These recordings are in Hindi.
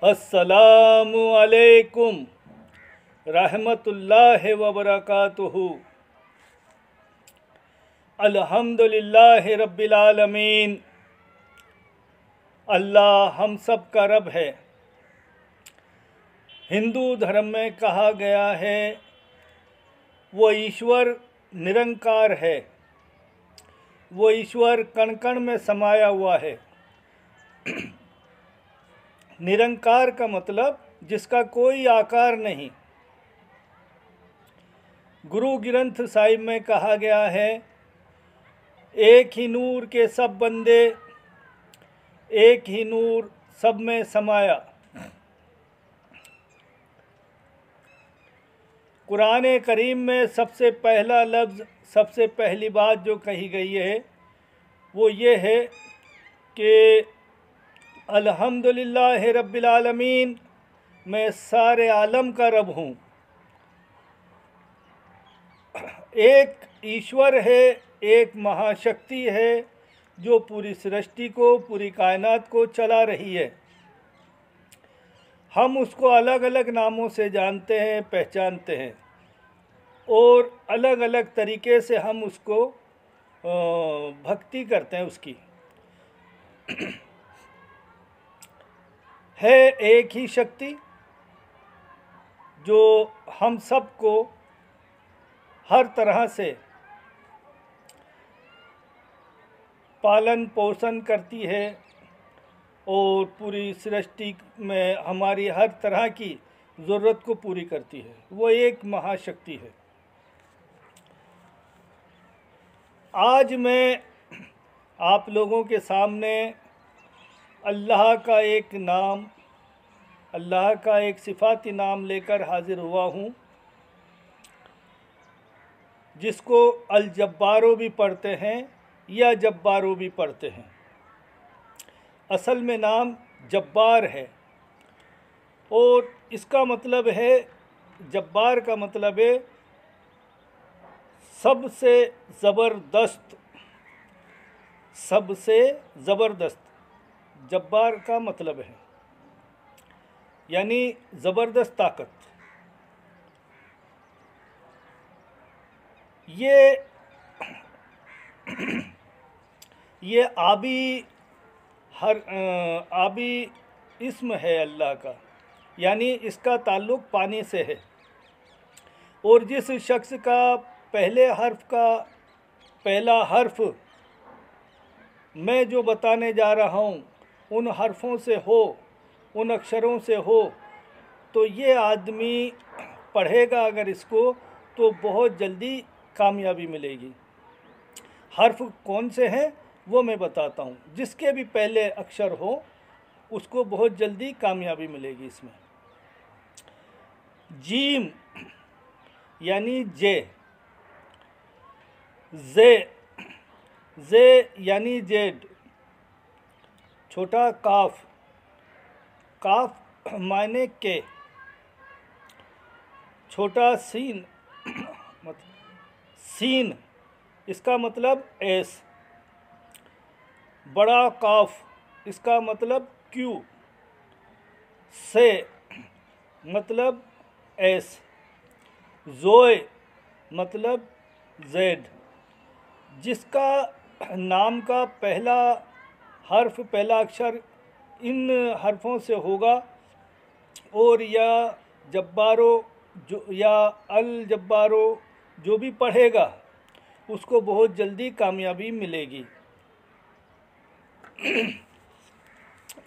अस्सलामु अलैकुम रहमतुल्लाहि व बरकातुहू। अल्हम्दुलिल्लाहि रब्बिल आलमीन। अल्लाह हम सब का रब है। हिंदू धर्म में कहा गया है वो ईश्वर निरंकार है, वो ईश्वर कण कण में समाया हुआ है। निरंकार का मतलब जिसका कोई आकार नहीं। गुरु ग्रंथ साहिब में कहा गया है एक ही नूर के सब बंदे, एक ही नूर सब में समाया। कुरान करीम में सबसे पहला लफ्ज़, सबसे पहली बात जो कही गई है वो ये है कि अल्हम्दुलिल्लाहि रब्बिल आलमीन, मैं सारे आलम का रब हूँ। एक ईश्वर है, एक महाशक्ति है जो पूरी सृष्टि को, पूरी कायनात को चला रही है। हम उसको अलग अलग नामों से जानते हैं, पहचानते हैं और अलग अलग तरीके से हम उसको भक्ति करते हैं उसकी। है एक ही शक्ति जो हम सबको हर तरह से पालन पोषण करती है और पूरी सृष्टि में हमारी हर तरह की ज़रूरत को पूरी करती है। वो एक महाशक्ति है। आज मैं आप लोगों के सामने अल्लाह का एक नाम, अल्लाह का एक सिफाती नाम लेकर हाज़िर हुआ हूँ, जिसको अल जब्बारो भी पढ़ते हैं या जब्बारो भी पढ़ते हैं। असल में नाम जब्बार है और इसका मतलब है, जब्बार का मतलब है सबसे ज़बरदस्त, सबसे ज़बरदस्त। जब्बार का मतलब है यानी ज़बरदस्त ताकत। ये आबी इस्म है अल्लाह का, यानी इसका ताल्लुक़ पानी से है। और जिस शख्स का पहले हर्फ का पहला हर्फ मैं जो बताने जा रहा हूँ उन हर्फों से हो, उन अक्षरों से हो, तो ये आदमी पढ़ेगा अगर इसको तो बहुत जल्दी कामयाबी मिलेगी। हर्फ कौन से हैं वो मैं बताता हूँ। जिसके भी पहले अक्षर हो उसको बहुत जल्दी कामयाबी मिलेगी इसमें। जीम यानी जे, जे यानी जेड, छोटा काफ, काफ मायने के, छोटा सीन, सीन इसका मतलब एस, बड़ा काफ इसका मतलब क्यू, से मतलब एस, जोए मतलब जेड। जिसका नाम का पहला हर्फ, पहला अक्षर इन हर्फों से होगा और या जब्बारो जो या अल जब्बारो जो भी पढ़ेगा उसको बहुत जल्दी कामयाबी मिलेगी।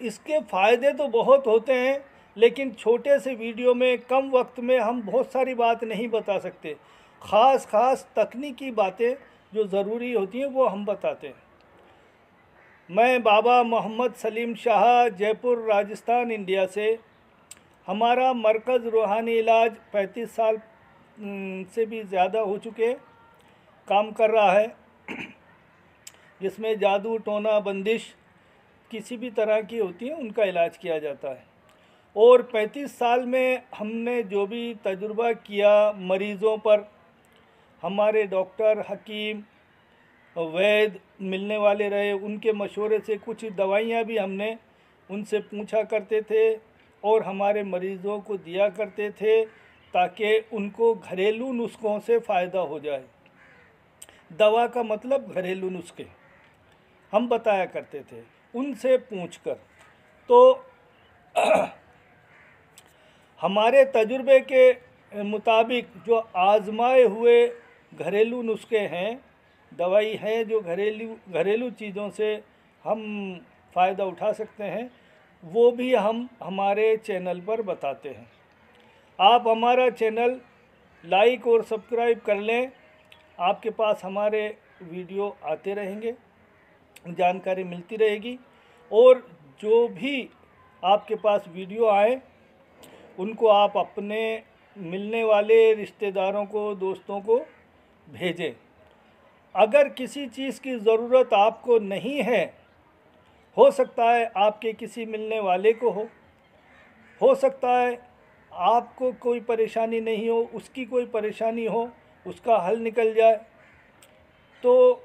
इसके फ़ायदे तो बहुत होते हैं, लेकिन छोटे से वीडियो में कम वक्त में हम बहुत सारी बात नहीं बता सकते। ख़ास तकनीकी बातें जो ज़रूरी होती हैं वो हम बताते हैं। मैं बाबा मोहम्मद सलीम शाह, जयपुर राजस्थान इंडिया से। हमारा मरकज़ रूहानी इलाज 35 साल से भी ज़्यादा हो चुके काम कर रहा है, जिसमें जादू, टोना, बंदिश किसी भी तरह की होती है उनका इलाज किया जाता है। और 35 साल में हमने जो भी तजुर्बा किया मरीज़ों पर, हमारे डॉक्टर, हकीम, वैद मिलने वाले रहे, उनके मशवरे से कुछ दवाइयाँ भी हमने उनसे पूछा करते थे और हमारे मरीज़ों को दिया करते थे ताकि उनको घरेलू नुस्ख़ों से फ़ायदा हो जाए। दवा का मतलब घरेलू नुस्खे हम बताया करते थे उनसे पूछकर। तो हमारे तजुर्बे के मुताबिक जो आज़माए हुए घरेलू नुस्खे हैं, दवाई हैं जो घरेलू चीज़ों से हम फ़ायदा उठा सकते हैं, वो भी हम हमारे चैनल पर बताते हैं। आप हमारा चैनल लाइक और सब्सक्राइब कर लें, आपके पास हमारे वीडियो आते रहेंगे, जानकारी मिलती रहेगी। और जो भी आपके पास वीडियो आए उनको आप अपने मिलने वाले रिश्तेदारों को, दोस्तों को भेजें। अगर किसी चीज़ की ज़रूरत आपको नहीं है, हो सकता है आपके किसी मिलने वाले को हो सकता है आपको कोई परेशानी नहीं हो, उसकी कोई परेशानी हो, उसका हल निकल जाए। तो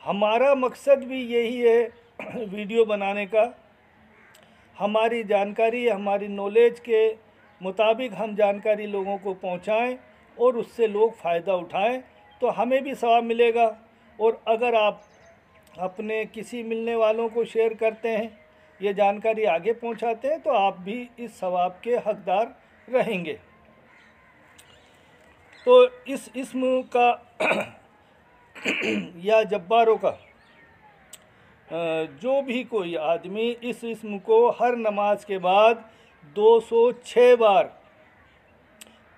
हमारा मकसद भी यही है वीडियो बनाने का। हमारी जानकारी, हमारी नॉलेज के मुताबिक हम जानकारी लोगों को पहुंचाएं और उससे लोग फ़ायदा उठाएं, तो हमें भी सवाब मिलेगा। और अगर आप अपने किसी मिलने वालों को शेयर करते हैं, ये जानकारी आगे पहुंचाते हैं, तो आप भी इस सवाब के हकदार रहेंगे। तो इस इस्म का या जब्बारों का जो भी कोई आदमी इस इस्म को हर नमाज के बाद 206 बार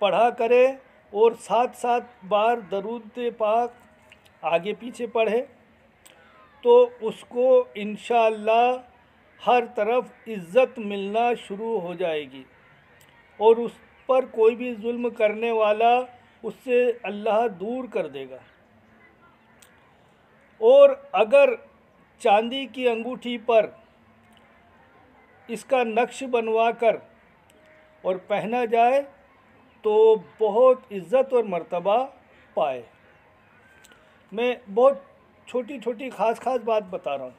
पढ़ा करे और 7-7 बार दरूद पाक आगे पीछे पढ़े, तो उसको इंशाअल्लाह हर तरफ इज़्ज़त मिलना शुरू हो जाएगी और उस पर कोई भी जुल्म करने वाला उससे अल्लाह दूर कर देगा। और अगर चांदी की अंगूठी पर इसका नक्श बनवा कर और पहना जाए तो बहुत इज़्ज़त और मर्तबा पाए। मैं बहुत छोटी छोटी ख़ास बात बता रहा हूँ,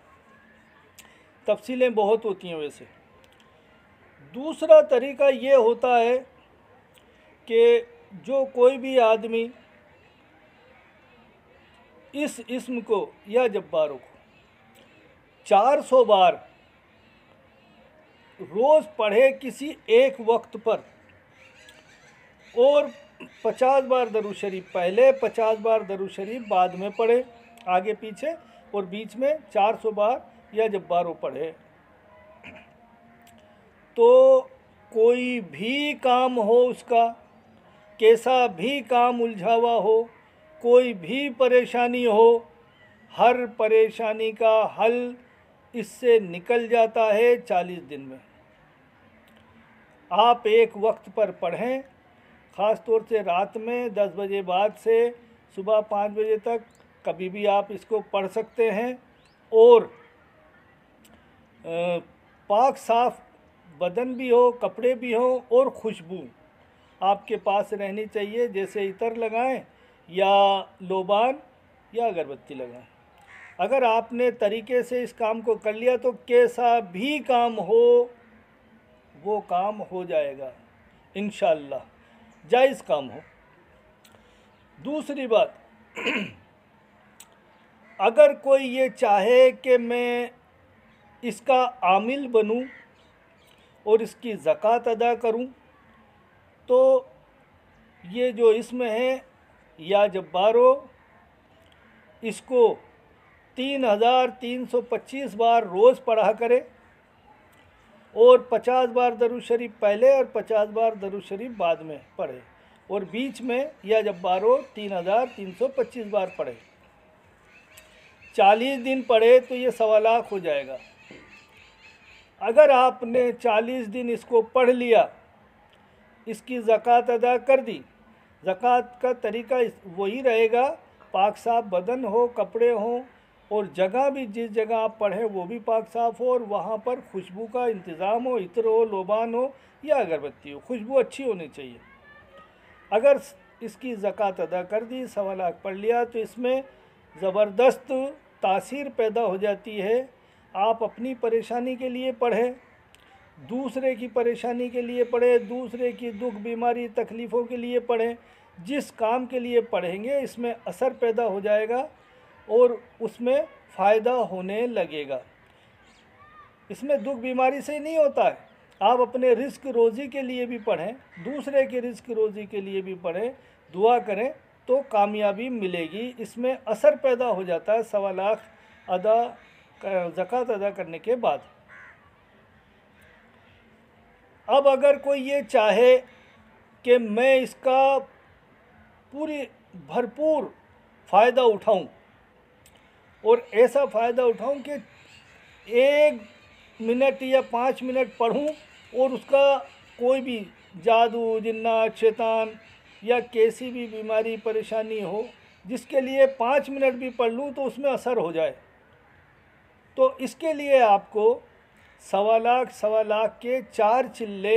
तफसीलें बहुत होती हैं वैसे। दूसरा तरीका ये होता है कि जो कोई भी आदमी इस इस्म को या जब्बारों को 400 बार रोज़ पढ़े किसी एक वक्त पर, और 50 बार दरूद शरीफ पहले, 50 बार दरूद शरीफ बाद में पढ़े आगे पीछे, और बीच में 400 बार या जब्बारों पढ़े, तो कोई भी काम हो उसका, कैसा भी काम उलझा हुआ हो, कोई भी परेशानी हो, हर परेशानी का हल इससे निकल जाता है 40 दिन में। आप एक वक्त पर पढ़ें, ख़ास तौर से रात में 10 बजे बाद से सुबह 5 बजे तक कभी भी आप इसको पढ़ सकते हैं। और पाक साफ़ बदन भी हो, कपड़े भी हों, और खुशबू आपके पास रहनी चाहिए, जैसे इतर लगाएं या लोबान या अगरबत्ती लगाएं। अगर आपने तरीके से इस काम को कर लिया तो कैसा भी काम हो वो काम हो जाएगा इंशाअल्लाह, जायज़ काम हो। दूसरी बात, अगर कोई ये चाहे कि मैं इसका आमिल बनूं और इसकी ज़कात अदा करूं, तो ये जो इसमें है या जब्बारो, इसको 3325 बार रोज़ पढ़ा करे और 50 बार दरूद शरीफ पहले और 50 बार दरूद शरीफ बाद में पढ़े, और बीच में या जब्बारो 3325 बार पढ़े। 40 दिन पढ़े तो ये 1.25 लाख हो जाएगा। अगर आपने 40 दिन इसको पढ़ लिया, इसकी ज़कात अदा कर दी, ज़कात का तरीका वही रहेगा, पाक साफ़ बदन हो, कपड़े हों, और जगह भी जिस जगह आप पढ़ें वो भी पाक साफ़ हो, और वहाँ पर खुशबू का इंतज़ाम हो, इत्र हो, लोबान हो या अगरबत्ती हो, खुशबू अच्छी होनी चाहिए। अगर इसकी ज़कात अदा कर दी, 1.25 लाख पढ़ लिया, तो इसमें ज़बरदस्त तासीर पैदा हो जाती है। आप अपनी परेशानी के लिए पढ़ें, दूसरे की परेशानी के लिए पढ़ें, दूसरे की दुख बीमारी तकलीफ़ों के लिए पढ़ें। जिस काम के लिए पढ़ेंगे इसमें असर पैदा हो जाएगा और उसमें फ़ायदा होने लगेगा। इसमें दुख बीमारी से नहीं होता है। आप अपने रिस्क रोज़ी के लिए भी पढ़ें, दूसरे के रिस्क रोज़ी के लिए भी पढ़ें, दुआ करें तो कामयाबी मिलेगी। इसमें असर पैदा हो जाता है 1.25 लाख ज़कात अदा करने के बाद। अब अगर कोई ये चाहे कि मैं इसका पूरी भरपूर फ़ायदा उठाऊं और ऐसा फ़ायदा उठाऊं कि 1 मिनट या 5 मिनट पढ़ूं और उसका कोई भी जादू जिन्नात शैतान या कैसी भी बीमारी परेशानी हो जिसके लिए 5 मिनट भी पढ़ लूँ तो उसमें असर हो जाए, तो इसके लिए आपको 1.25 लाख के 4 चिल्ले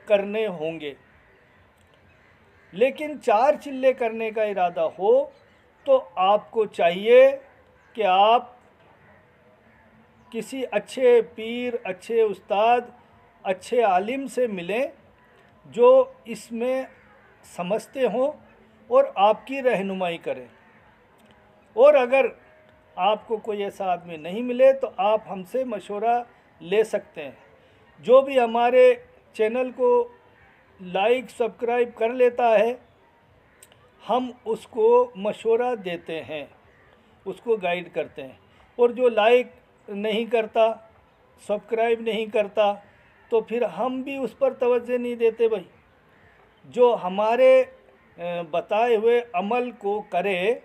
करने होंगे। लेकिन 4 चिल्ले करने का इरादा हो तो आपको चाहिए कि आप किसी अच्छे पीर, अच्छे उस्ताद, अच्छे आलिम से मिलें जो इसमें समझते हों और आपकी रहनुमाई करें। और अगर आपको कोई ऐसा आदमी नहीं मिले तो आप हमसे मशवरा ले सकते हैं। जो भी हमारे चैनल को लाइक सब्सक्राइब कर लेता है हम उसको मशवरा देते हैं, उसको गाइड करते हैं। और जो लाइक नहीं करता, सब्सक्राइब नहीं करता, तो फिर हम भी उस पर तवज्जो नहीं देते भाई। जो हमारे बताए हुए अमल को करे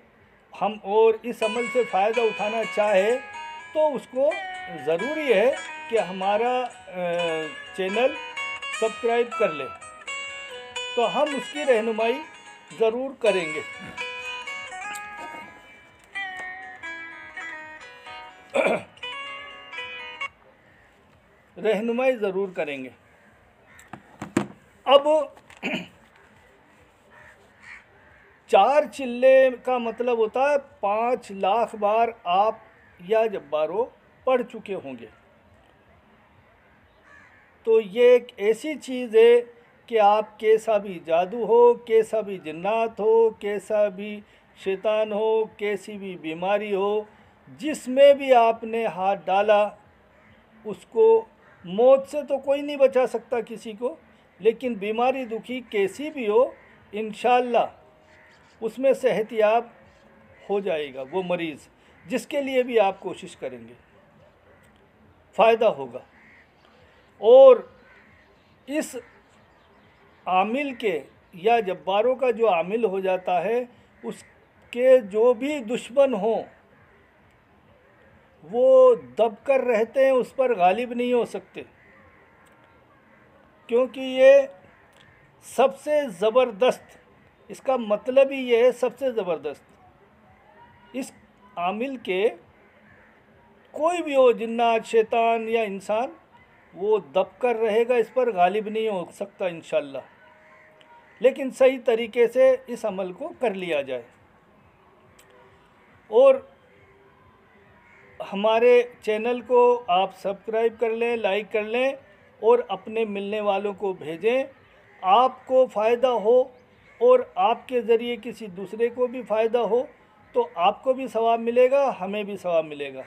हम और इस अमल से फ़ायदा उठाना चाहे तो उसको ज़रूरी है कि हमारा चैनल सब्सक्राइब कर ले, तो हम उसकी रहनुमाई ज़रूर करेंगे। रहनुमाई ज़रूर करेंगे। अब 4 चिल्ले का मतलब होता है 5 लाख बार आप या जब्बारो पढ़ चुके होंगे। तो ये एक ऐसी चीज़ है कि आप कैसा भी जादू हो, कैसा भी जिन्नात हो, कैसा भी शैतान हो, कैसी भी बीमारी हो, जिसमें भी आपने हाथ डाला उसको मौत से तो कोई नहीं बचा सकता किसी को, लेकिन बीमारी दुखी कैसी भी हो इंशाअल्लाह उसमें सेहतयाब हो जाएगा वो मरीज़, जिसके लिए भी आप कोशिश करेंगे फ़ायदा होगा। और इस आमिल के या जब्बारों का जो आमिल हो जाता है उसके जो भी दुश्मन हों वो दब कर रहते हैं, उस पर गालिब नहीं हो सकते, क्योंकि ये सबसे ज़बरदस्त, इसका मतलब ही ये है सबसे ज़बरदस्त। इस आमिल के कोई भी हो, जिन्नात शैतान या इंसान, वो दब कर रहेगा, इस पर गालिब नहीं हो सकता इंशाअल्लाह। लेकिन सही तरीके से इस अमल को कर लिया जाए। और हमारे चैनल को आप सब्सक्राइब कर लें, लाइक कर लें और अपने मिलने वालों को भेजें। आपको फ़ायदा हो और आपके ज़रिए किसी दूसरे को भी फ़ायदा हो तो आपको भी सवाब मिलेगा, हमें भी सवाब मिलेगा।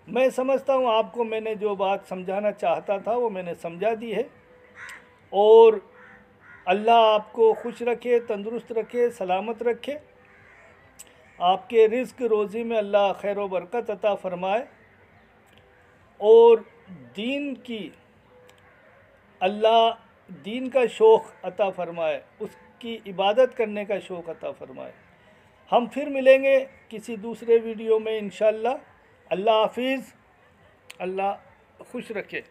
मैं समझता हूँ आपको मैंने जो बात समझाना चाहता था वो मैंने समझा दी है। और अल्लाह आपको खुश रखे, तंदुरुस्त रखे, सलामत रखे। आपके रिज़्क रोज़ी में अल्लाह खैर व बरकत अता फ़रमाए और दीन की अल्लाह दीन का शौक़ अता फ़रमाए, उसकी इबादत करने का शौक़ अता फ़रमाए। हम फिर मिलेंगे किसी दूसरे वीडियो में इंशाअल्लाह। अल्लाह हाफ़िज़, अल्लाह खुश रखे।